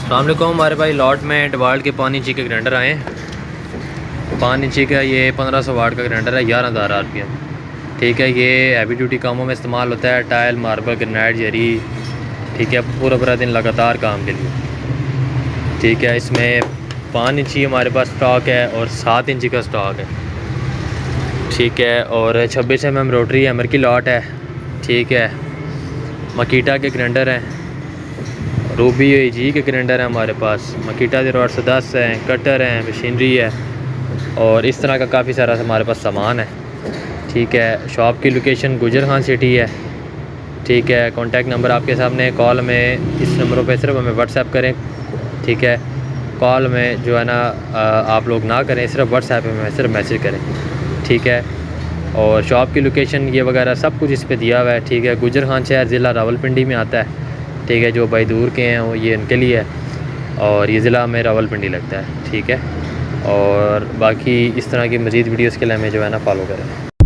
अस्सलाम वालेकुम। हमारे भाई लॉट में डवाल्ट के पानी ची के ग्राइंडर आए हैं। पानी ची का ये 1500 वाट का ग्राइंडर है, 11,000 RPM। ठीक है, ये हैवी ड्यूटी कामों में इस्तेमाल होता है, टाइल, मार्बल, ग्रेनाइट, जरी। ठीक है, पूरा दिन लगातार काम के लिए। ठीक है, इसमें 5 इंची हमारे पास स्टॉक है और 7 इंची का स्टॉक है। ठीक है, और 26 mm रोटरी हैमर की लॉट है। ठीक है, मकीटा के ग्राइंडर हैं, रूबी जी के ग्राइंडर है हमारे पास, मकीटा के रॉड 10 हैं, कटर हैं, मशीनरी है और इस तरह का काफ़ी सारा हमारे पास सामान है। ठीक है, शॉप की लोकेशन गुजर खान सिटी है। ठीक है, कॉन्टैक्ट नंबर आपके सामने, कॉल में इस नंबरों पे सिर्फ हमें व्हाट्सएप करें। ठीक है, कॉल में जो है ना आप लोग ना करें, सिर्फ व्हाट्सएप में सिर्फ मैसेज करें। ठीक है, और शॉप की लोकेशन ये वगैरह सब कुछ इस पे दिया हुआ है। ठीक है, गुजर खान शहर ज़िला रावलपिंडी में आता है। ठीक है, जो भाई दूर के हैं वो ये उनके लिए है और ये ज़िला में रावलपिंडी लगता है। ठीक है, और बाकी इस तरह की मज़ीद वीडियोज़ के लिए हमें जो है ना फॉलो करें।